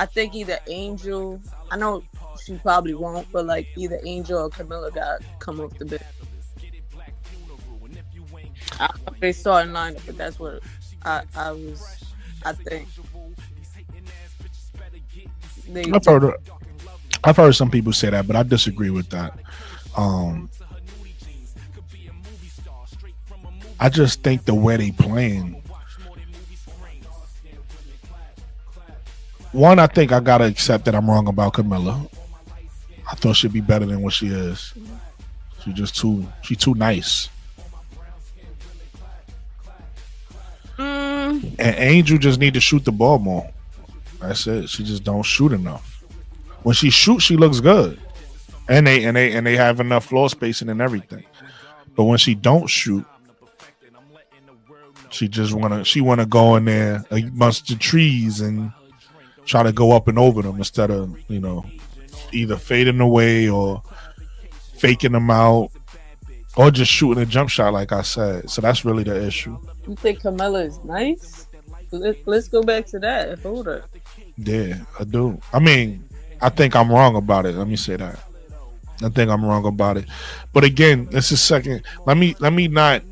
I think either Angel, I know she probably won't, but like either Angel or Kamilla got come off the bench. I don't know if they starting lineup, but that's what I was. I think they I've heard I've heard some people say that, but I disagree with that. Um, I just think the way they playing. One, I think I gotta accept that I'm wrong about Kamilla. I thought she'd be better than what she is. She too nice. And Angel just need to shoot the ball more. That's it. She just don't shoot enough. When she shoots, she looks good, and they have enough floor spacing and everything. But when she don't shoot, she wanna go in there amongst the trees and try to go up and over them instead of either fading away or faking them out or just shooting a jump shot like I said. So that's really the issue. You think Kamilla is nice? Let's go back to that. Hold up. Yeah, I do. I mean, I think I'm wrong about it. Let me say that. I think I'm wrong about it. But again, this is second. Let me not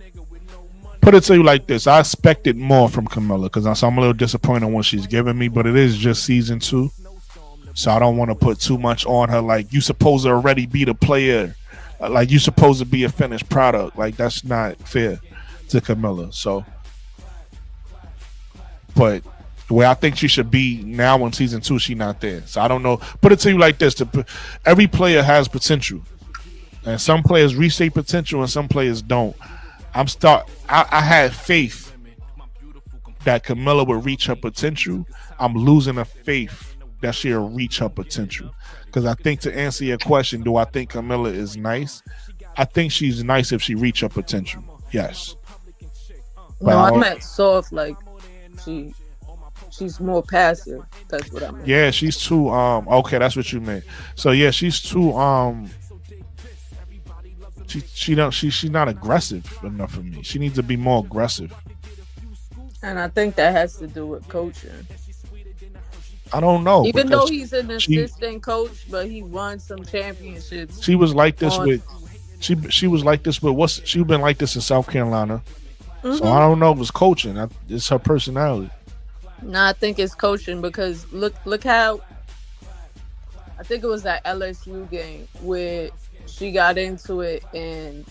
put it to you like this. I expected more from Kamilla because I'm a little disappointed in what she's giving me, but it is just season 2. So I don't want to put too much on her. Like, you supposed to already be the player. Like, you supposed to be a finished product. Like, that's not fair to Kamilla. So, but the way I think she should be now in season 2, she not there. So I don't know. Put it to you like this: every player has potential, and some players reach their potential, and some players don't. I had faith that Kamilla would reach her potential. I'm losing the faith that she'll reach her potential. Because I think, to answer your question, do I think Kamilla is nice? I think she's nice if she reach her potential. Yes. But No, I meant soft. Like she's more passive. That's what I meant. Yeah, she's too. Okay, that's what you meant. So yeah, she's too. She's not aggressive enough for me. She needs to be more aggressive. And I think that has to do with coaching. I don't know. Even though he's an assistant coach, but he won some championships. She was like this with. She was like this with she been like this in South Carolina. Mm-hmm. So I don't know if it's coaching. It's her personality. No, I think it's coaching because look how. I think it was that LSU game where she got into it, and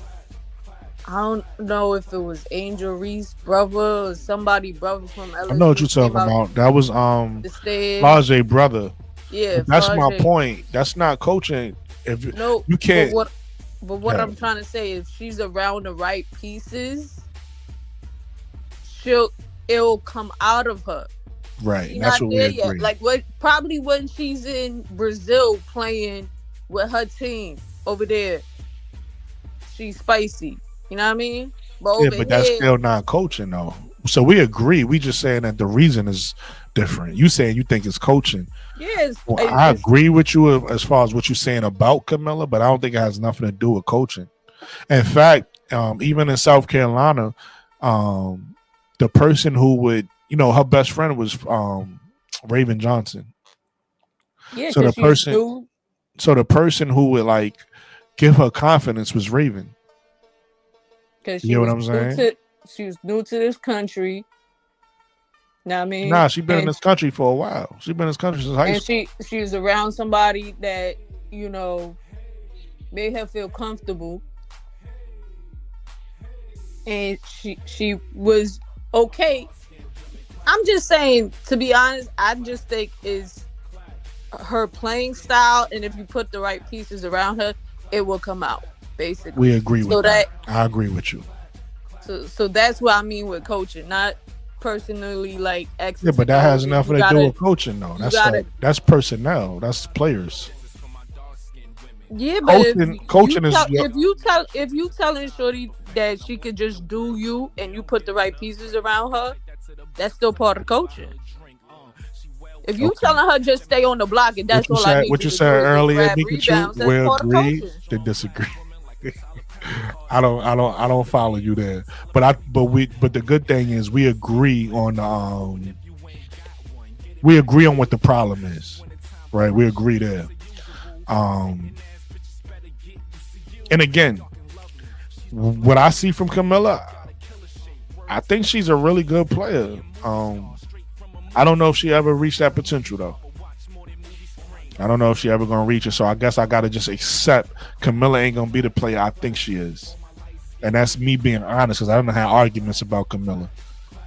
I don't know if it was Angel Reese brother or somebody brother from LSU. I know what you're talking about. That was Lajay brother. Yeah, that's my point. That's not coaching. If you can't. But what I'm trying to say is, she's around the right pieces, it'll come out of her. Right. She's that's not what there we yet. agree. Like probably when she's in Brazil playing with her team over there, she's spicy. You know what I mean? But that's still not coaching though. So we agree. We just saying that the reason is different. You saying you think it's coaching. Yes. Well, I agree with you as far as what you're saying about Kamilla, but I don't think it has nothing to do with coaching. In fact, even in South Carolina, the person who would, her best friend was Raven Johnson. Yeah. So the person who would like give her confidence was Raven. You know what I'm saying? She was new to this country. Know what I mean? Nah, she's been in this country for a while. She's been in this country since high school. And she was around somebody that, made her feel comfortable. And she was okay. I'm just saying, to be honest, I just think is her playing style, and if you put the right pieces around her, it will come out. Basically, we agree with that. I agree with you. So that's what I mean with coaching, not personally like X. Yeah, but that has nothing to do with coaching, though. That's personnel. That's players. Yeah, but coaching is. If you telling Shorty that she could just do you, and you put the right pieces around her, that's still part of coaching. If you telling her just stay on the block and that's all I need, what you said earlier, we agree to disagree. I don't follow you there, but the good thing is we agree on we agree on what the problem is, right? We agree there. And again, what I see from Kamilla, I think she's a really good player. I don't know if she ever reached that potential though. I don't know if she ever gonna reach it. So I guess I gotta just accept Kamilla ain't gonna be the player I think she is, and that's me being honest because I don't have arguments about Kamilla.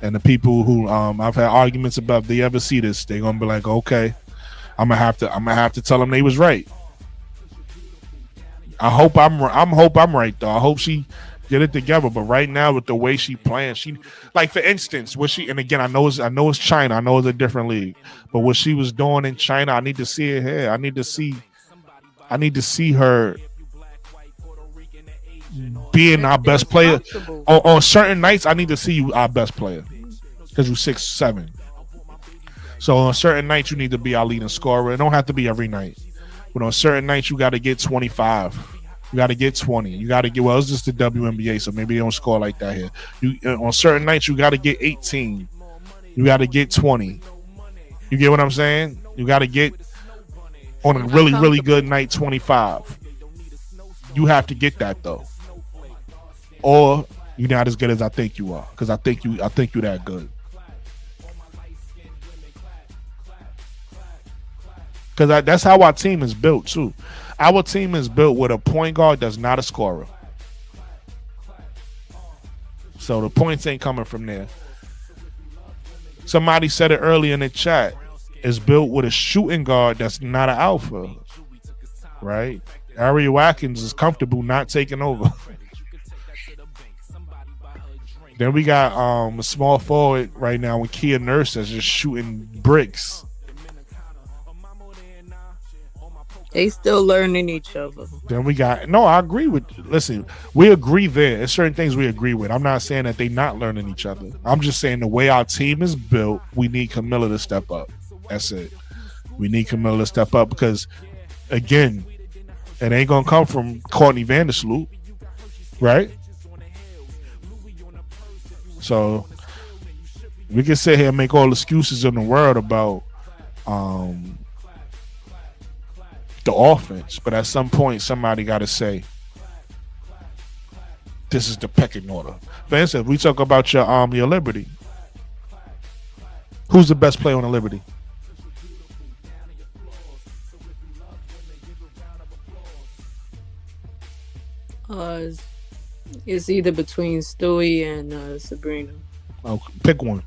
And the people who I've had arguments about, if they ever see this, they're gonna be like, okay, I'm gonna have to tell them they was right. I hope I'm right though. I hope she get it together. But right now, with the way she playing, she like for instance, what she, and again, I know it's China, I know it's a different league, but what she was doing in China, I need to see it here. I need to see her being our best player on certain nights. I need to see you our best player because you're 6'7". So on certain nights you need to be our leading scorer. It don't have to be every night, but on certain nights you got to get 25. You got to get 20. You got to get, well, it's just the WNBA, so maybe they don't score like that here. On certain nights you got to get 18. You got to get 20. You get what I'm saying? You got to get on a really, really good night 25. You have to get that though, or you're not as good as I think you are. Because I think you that good. Because that's how our team is built too. Our team is built with a point guard that's not a scorer. So the points ain't coming from there. Somebody said it earlier in the chat. It's built with a shooting guard that's not an alpha. Right? Ari Watkins is comfortable not taking over. Then we got a small forward right now with Kia Nurse that's just shooting bricks. They still learning each other. Then we got, no, I agree with, listen, we agree there. There's certain things we agree with. I'm not saying that they not learning each other. I'm just saying the way our team is built, we need Kamilla to step up. That's it. We need Kamilla to step up because, again, it ain't going to come from Courtney Vandersloot, right? So we can sit here and make all excuses in the world about the offense, but at some point somebody got to say this is the pecking order. For instance, we talk about your Liberty. Who's the best player on the Liberty? It's either between Stewie and Sabrina. Oh, pick one.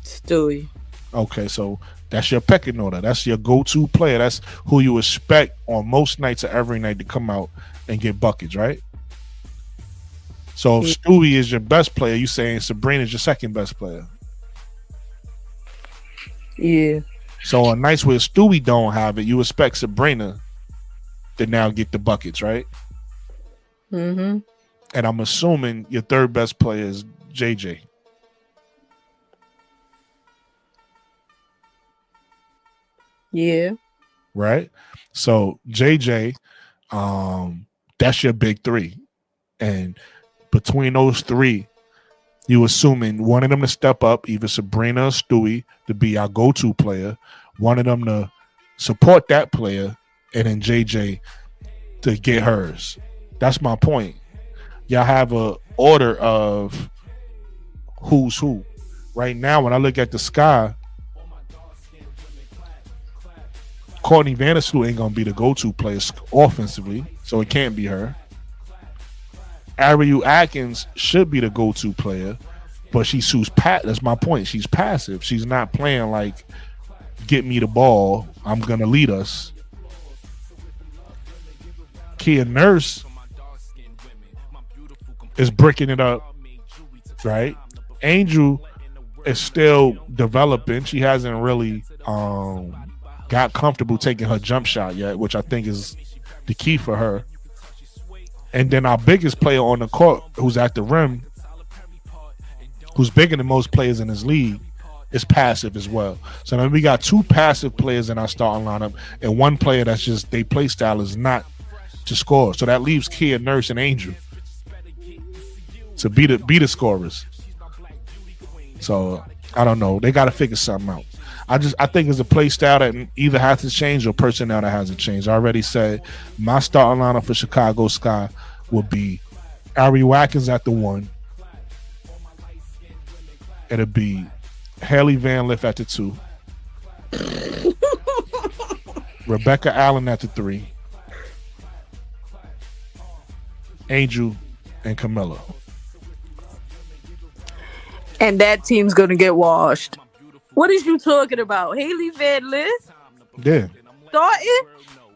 Stewie. Okay, so that's your pecking order. That's your go-to player. That's who you expect on most nights or every night to come out and get buckets, right? So if Stewie is your best player, you saying Sabrina is your second best player. Yeah. So on nights where Stewie don't have it, you expect Sabrina to now get the buckets, right? Mm-hmm. And I'm assuming your third best player is JJ. Yeah. Right? So JJ, that's your big three. And between those three, you assuming one of them to step up, either Sabrina or Stewie, to be our go-to player, one of them to support that player, and then JJ to get hers. That's my point. Y'all have a order of who's who. Right now, when I look at the sky, Courtney Vandersloot ain't gonna be the go-to player offensively, so it can't be her. Ariel Atkins should be the go-to player, but she's that's my point. She's passive. She's not playing like, get me the ball, I'm gonna lead us. Kia Nurse is bricking it up, right? Angel is still developing. She hasn't really got comfortable taking her jump shot yet, which I think is the key for her. And then our biggest player on the court, who's at the rim, who's bigger than most players in this league, is passive as well. So then we got two passive players in our starting lineup and one player that's just, their play style is not to score. So that leaves Kia Nurse and Angel to be the scorers. So I don't know. They got to figure something out. I think it's a play style that either has to change or personnel that hasn't changed. I already said my starting lineup for Chicago Sky would be Ari Watkins at the 1. It'll be Hailey Van Lith at the 2. Rebecca Allen at the 3. Angel and Kamilla. And that team's gonna get washed. What is you talking about? Hailey Van Lith Yeah. starting?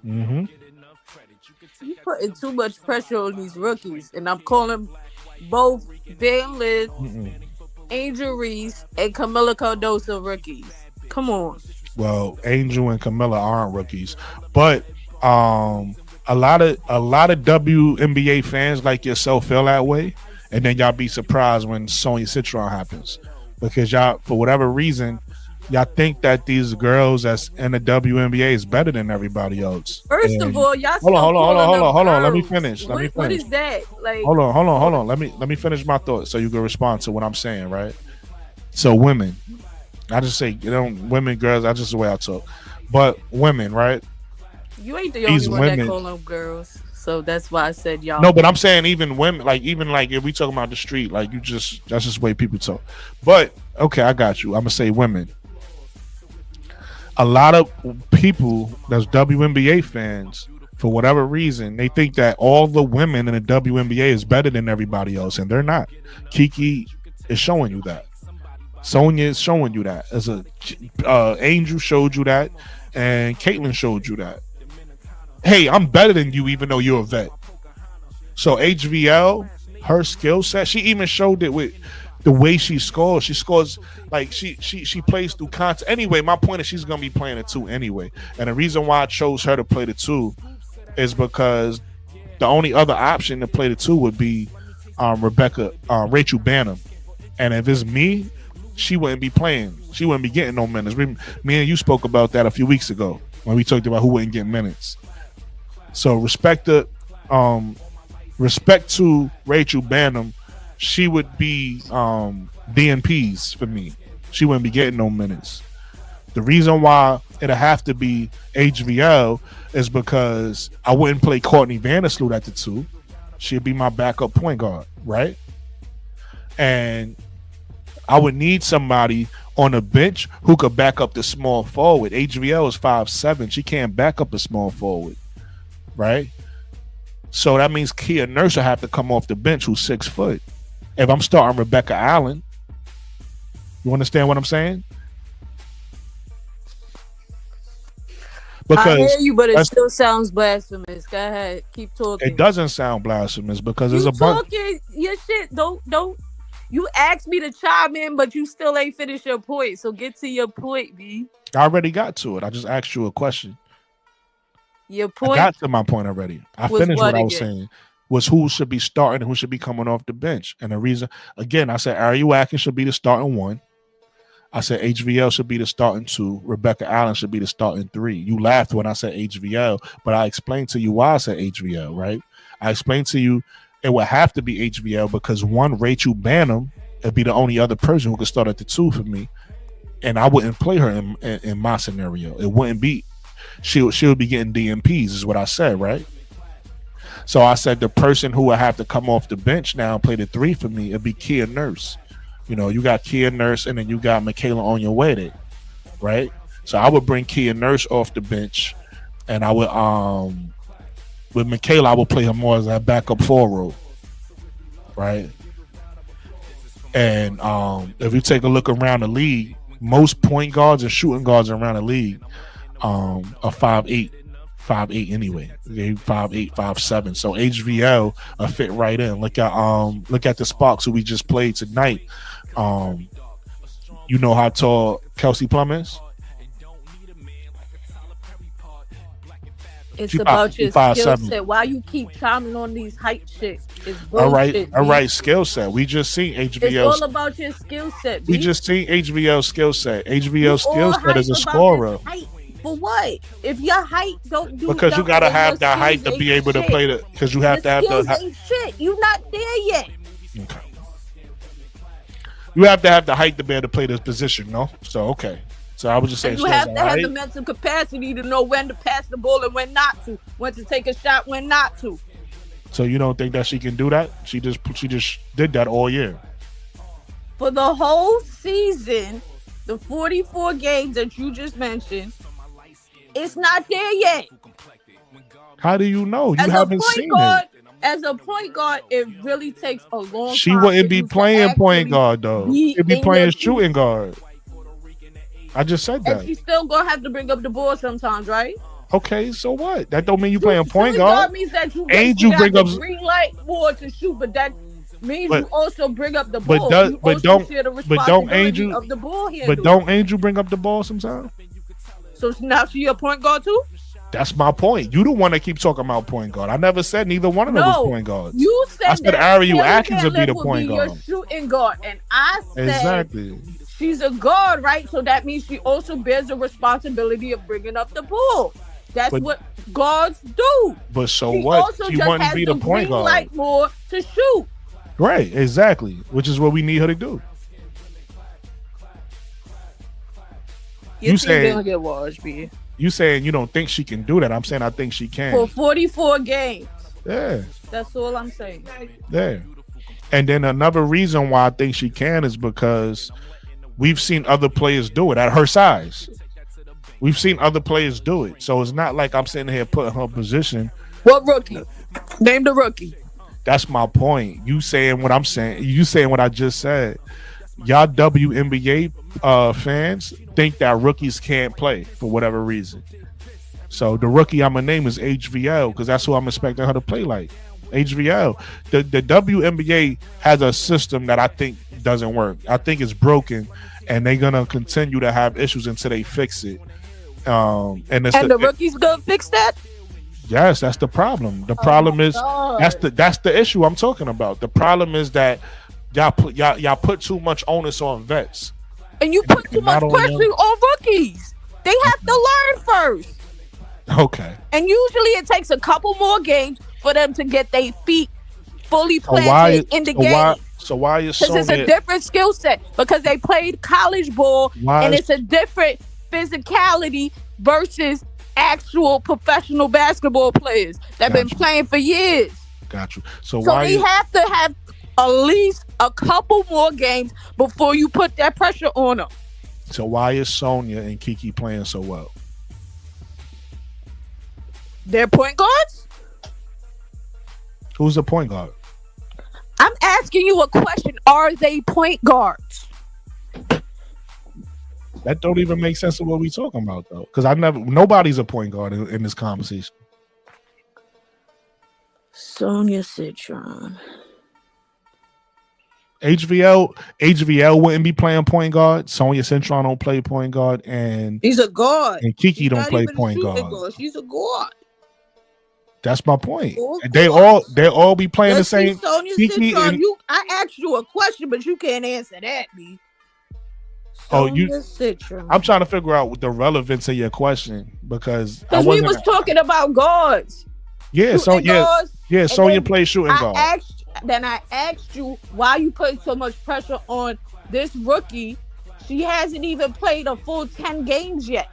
Mm-hmm. You putting too much pressure on these rookies, and I'm calling both Van Lith, Angel Reese, and Kamilla Cardoso rookies. Come on. Well, Angel and Kamilla aren't rookies, but a lot of WNBA fans like yourself feel that way, and then y'all be surprised when Sonya Citron happens because y'all, for whatever reason, y'all think that these girls that's in the WNBA is better than everybody else. First of all, y'all hold on. Let me girls. finish. What is that? Like, hold on. Let me finish my thought so you can respond to what I'm saying, right? So women, I just say, women, girls, that's just the way I talk. But women, right? you ain't the only one that call them girls. So that's why I said y'all. No, but I'm saying even women, like if we talking about the street, like that's just the way people talk. But okay, I got you. I'm gonna say women. A lot of people that's WNBA fans, for whatever reason, they think that all the women in the WNBA is better than everybody else, and they're not. Kiki is showing you that. Sonya is showing you that. As Angel showed you that, and Caitlyn showed you that. Hey, I'm better than you, even though you're a vet. So HVL, her skill set, she even showed it with the way she scores. She scores like she plays through content. Anyway, my point is she's gonna be playing the 2 anyway. And the reason why I chose her to play the 2 is because the only other option to play the 2 would be Rachel Banham. And if it's me, she wouldn't be playing. She wouldn't be getting no minutes. Me and you spoke about that a few weeks ago when we talked about who wouldn't get minutes. So respect to Rachel Banham. She would be DNPs for me. She wouldn't be getting no minutes. The reason why it'll have to be HVL is because I wouldn't play Courtney Vandersloot at the 2. She'd be my backup point guard, right? And I would need somebody on the bench who could back up the small forward. HVL is 5'7". She can't back up a small forward, right? So that means Kia Nurse will have to come off the bench who's 6 foot. If I'm starting Rebecca Allen, you understand what I'm saying? Because I hear you, but it still sounds blasphemous. Go ahead, keep talking. It doesn't sound blasphemous because there's you a bunch. Talking your shit. Don't. You asked me to chime in, but you still ain't finished your point. So get to your point, B. I already got to it. I just asked you a question. Your point. I got to my point already. I finished what I was saying. Was who should be starting and who should be coming off the bench. And the reason, again, I said Ari Watkins should be the starting 1. I said HVL should be the starting 2. Rebecca Allen should be the starting 3. You laughed when I said HVL, but I explained to you why I said HVL, right? I explained to you it would have to be HVL because one, Rachel Banham would be the only other person who could start at the 2 for me. And I wouldn't play her in my scenario. It wouldn't be, she would be getting DMPs is what I said, right? So I said the person who would have to come off the bench now and play the 3 for me, it'd be Kia Nurse. You know, you got Kia Nurse and then you got Michaela Onyenwere, right? So I would bring Kia Nurse off the bench and I would with Michaela I would play her more as a backup forward, right? And if you take a look around the league, most point guards and shooting guards around the league are 5'8" anyway. They 5'8", 5'7". So HVL fit right in. Look at the Sparks who we just played tonight. You know how tall Kelsey Plum is? It's about your skill set. Why you keep chiming on these height shit? It's bullshit. All right, skill set. We just seen HVL. It's all about your skill set. We just seen HVL skill set. HVL skill set is a scorer. For what? If your height don't do because you gotta have that height to be able to play the. Because you have to have the. Ain't shit. You not there yet. Okay. You have to have the height to be able to play this position, no? So okay. So I was just saying, And you have to have the mental capacity to know when to pass the ball and when not to, when to take a shot, when not to. So you don't think that she can do that? She just did that all year. For the whole season, the 44 games that you just mentioned, it's not there yet. How do you know? You As haven't seen it. As a point guard, it really takes a long She time. wouldn't be playing point guard though. She'd be playing shooting guard. I just said that. And she's still gonna have to bring up the ball sometimes, right? Okay, so what? That don't mean you playing point guard. Means that you Angel bring up green light ball to shoot, but that means you also bring up the ball. But don't Angel of the ball here. But don't Angel bring up the ball sometimes? So now she a point guard too? That's my point. You the one that keep talking about point guard. I never said neither one of them was point guards. You said I said Ariel Atkins would be the point guard. Your shooting guard, and I said exactly. She's a guard, right? So that means she also bears the responsibility of bringing up the ball. That's what guards do. But so what? She wouldn't be the point guard. Like more to shoot. Right, exactly. Which is what we need her to do. You saying get washed, B. You saying you don't think she can do that? I'm saying I think she can. For 44 games. Yeah. That's all I'm saying. Yeah. And then another reason why I think she can is because we've seen other players do it at her size. We've seen other players do it. So it's not like I'm sitting here putting her position. What rookie? Name the rookie. That's my point. You saying what I'm saying. You saying what I just said. Y'all WNBA fans think that rookies can't play for whatever reason. So the rookie I'm gonna name is HVL because that's who I'm expecting her to play like. HVL. The WNBA has a system that I think doesn't work. I think it's broken, and they're gonna continue to have issues until they fix it. And the rookies gonna fix that? Yes, that's the problem. The problem is that's the issue I'm talking about. The problem is that y'all put too much onus on vets. And you put too much pressure on rookies. They have to learn first. Okay. And usually it takes a couple more games for them to get their feet fully planted in the game. So why is Sonya? Because it's a different skill set. Because they played college ball and it's a different physicality versus actual professional basketball players that have been playing for years. Got you. So they have to have at least a couple more games before you put that pressure on them. So why is Sonya and Kiki playing so well? They're point guards? Who's the point guard? I'm asking you a question. Are they point guards? That don't even make sense of what we talking about though. Because nobody's a point guard in this conversation. Sonya Citron. HVL wouldn't be playing point guard. Sonya Citron don't play point guard, and she's a guard. And Kiki don't play point guard. She's a guard. That's my point. They all be playing the same. Sonya Citron, I asked you a question, but you can't answer that, B. Citron. I'm trying to figure out the relevance of your question because we was talking about guards. Yeah, Sonya plays shooting guard. I asked you why you put so much pressure on this rookie. She hasn't even played a full 10 games yet.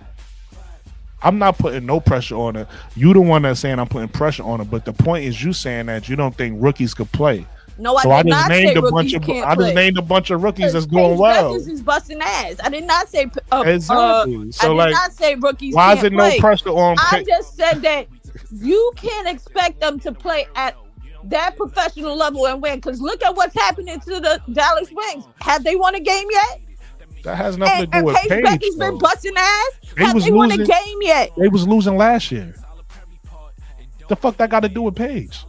I'm not putting no pressure on her. You the one that's saying I'm putting pressure on her, but the point is you saying that you don't think rookies could play. No, I did not say rookies can't play. I just named a bunch of rookies that's doing well. Is busting ass. I did not say exactly. So I did not say rookies. Why is it no pressure on? I just said that you can't expect them to play at that professional level and win. Because look at what's happening to the Dallas Wings. Have they won a game yet? That has nothing to do with Paige. Becky's been busting ass. Have they won a game yet? They was losing last year. The fuck that got to do with Paige?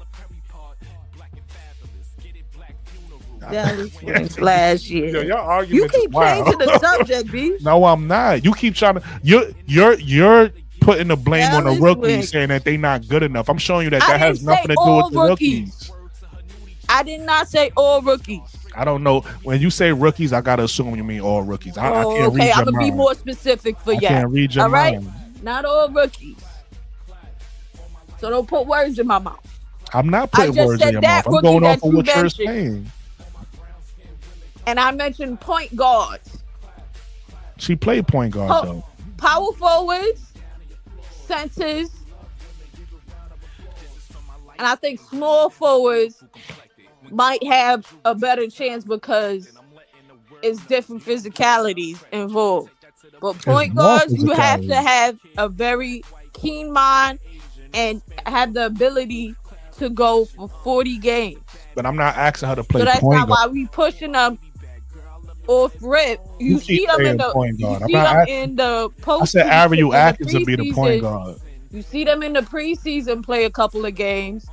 Dallas Wings last year. Yo, y'all you keep changing the subject, B. No, I'm not. You keep trying to. You're putting the blame on the rookies, saying that they not good enough. I'm showing you that has nothing to do with the rookies. I did not say all rookies. I don't know. When you say rookies, I gotta assume you mean all rookies. I can't read your mind. I'm gonna be more specific for you. I can't read your mind. All right, not all rookies. So don't put words in my mouth. I'm not putting words in your mouth. I'm going off of what you're saying. and I mentioned point guards. She played point guard though. Power forwards, centers, and I think small forwards might have a better chance because it's different physicalities involved. But point guards, you have to have a very keen mind and have the ability to go for 40 games. But I'm not asking her to play so that's point not guard. why we pushing them off rip. You see them in the point guard. You see them in the post. I said Ariel Atkins would be the point guard. You see them in the preseason play a couple of games,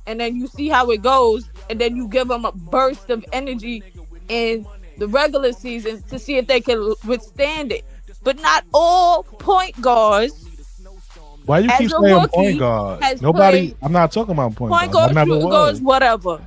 and then you see how it goes, and then you give them a burst of energy in the regular season to see if they can withstand it. But not all point guards. Why you keep saying point guard? Nobody. I'm not talking about point guard. Shooting guards, whatever.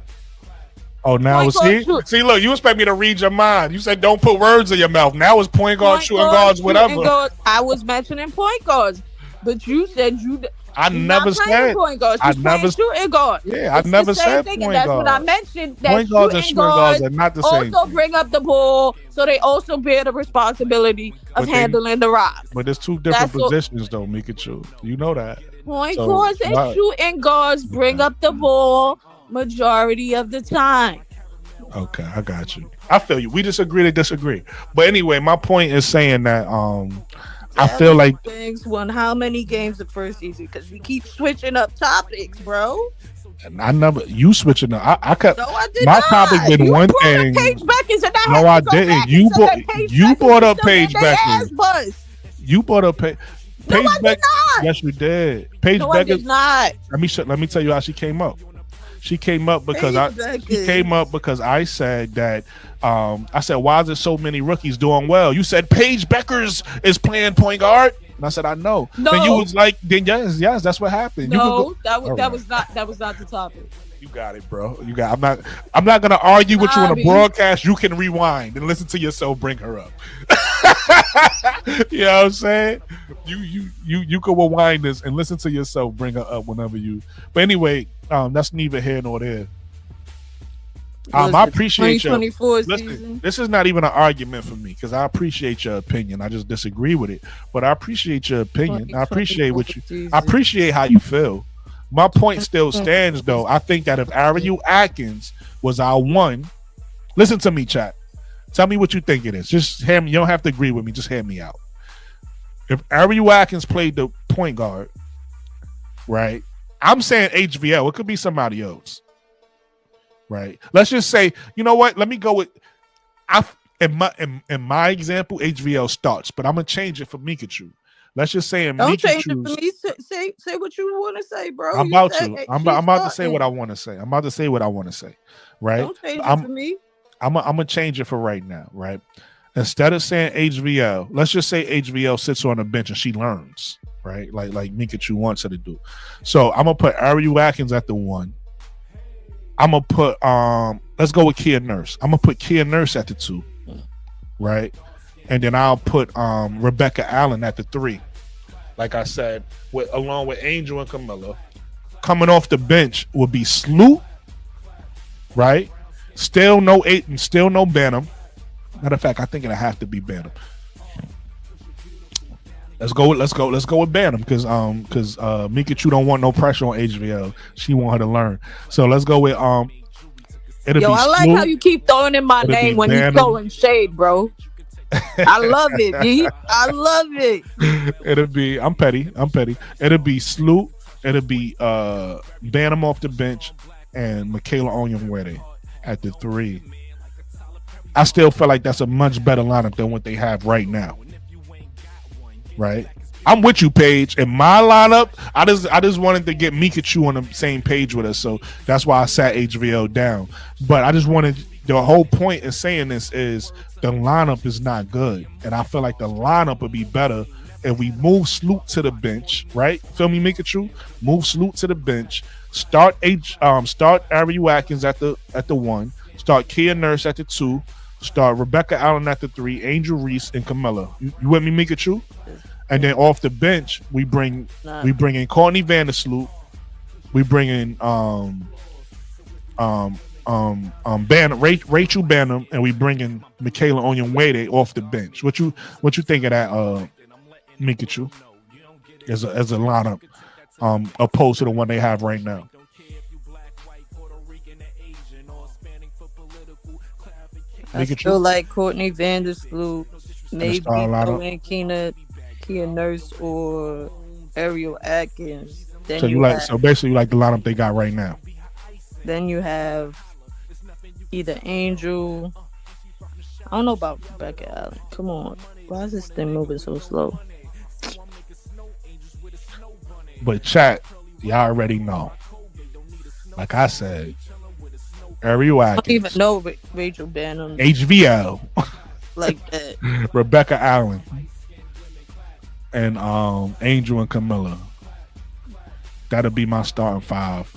Oh, now see, look, you expect me to read your mind. You said don't put words in your mouth. Now it's point guard, shooting guards, whatever. I was mentioning point guards, but you said you. I never said point guards. I never shooting guard. Yeah, I never said point guard. That's what I mentioned. That point guards and shooting guards are not the same. Also bring up the ball, so they also bear the responsibility of handling the rock. But there's two different positions, though, Mikachu. You know that. Point guards and shooting guards bring up the ball majority of the time. Okay, I got you. I feel you. We disagree to disagree. But anyway, my point is saying that I feel like things won how many games the first season because we keep switching up topics, bro. And I never you switching up. I kept I did my not. topic been you one thing. Paige Beckers and no, I didn't. You brought up Paige Beckers. You brought up Paige. No, I did not. Yes, you did. Paige Beckers. I did not. Let me tell you how she came up. She came up because I said that I said, why is there so many rookies doing well? You said Paige Beckers is playing point guard. And I said, I know. No. Then you was like, then yes, that's what happened. No, that was not the topic. You got it, bro. You got I'm not gonna argue with you on a broadcast. You can rewind and listen to yourself bring her up. You know what I'm saying? You can rewind this and listen to yourself bring her up whenever you. But anyway, that's neither here nor there. I appreciate you. Listen, this is not even an argument for me because I appreciate your opinion. I just disagree with it, but I appreciate your opinion. I appreciate I appreciate how you feel. My point still stands, though. I think that if Ariel Atkins was our one, listen to me, chat. Tell me what you think it is. Just hear me. You don't have to agree with me. Just hear me out. If Ariel Atkins played the point guard, right? I'm saying HVL. It could be somebody else, right? Let's just say, you know what? Let me go with. In my example, HVL starts, but I'm gonna change it for Mikachu. Let's just say don't change it for me. Say what you want to say, bro. I'm about to say what I want to say. I'm about to say what I want to say, right? Don't change it for me. I'm gonna change it for right now, right? Instead of saying HVL, let's just say HVL sits on the bench and she learns, right? Like Mikachu wants her to do. So I'm gonna put Ariel Atkins at the one. I'm gonna put let's go with Kia Nurse. I'm gonna put Kia Nurse at the two, right? And then I'll put Rebecca Allen at the three. Like I said, along with Angel and Kamilla. Coming off the bench would be Sloot, right? Still no Aiton, still no Bantam. Matter of fact, I think it'll have to be Bantam. Let's go with Bantam because Mikachu don't want no pressure on HVL. She want her to learn. So let's go with it'll be I like Sloot. How you keep throwing in my name when you throwing shade, bro. I love it, D. I love it. I'm petty. It'll be Sloot. It'll be Bantam off the bench and Michaela Onyenwere at the three. I still feel like that's a much better lineup than what they have right now. Right? I'm with you, Paige. In my lineup, I just wanted to get Mikachu on the same page with us, so that's why I sat HVL down. But I just wanted the whole point in saying this is the lineup is not good, and I feel like the lineup would be better if we move Sloot to the bench, right? Feel me, Mikachu? Move Sloot to the bench. Start Ariel Atkins at the one. Start Kia Nurse at the two. Start Rebecca Allen at the three. Angel Reese and Kamilla. You with me, Mikachu? And then off the bench, we bring in Courtney Vandersloot. We bring in Rachel Banham, and we bringing Michaela Onyenwere off the bench. What you think of that, Mikachu, as a lineup, opposed to the one they have right now? I still like Courtney Vandersloot, maybe throw in Kia Nurse or Ariel Atkins. Then so basically you like the lineup they got right now. Then you have either Angel. I don't know about Rebecca Allen. Come on, why is this thing moving so slow? But chat, y'all already know. Like I said, Ariel Atkins. I don't even know Rachel Banham. HVL. Like that. Rebecca Allen. And Angel and Kamilla. That'll be my starting five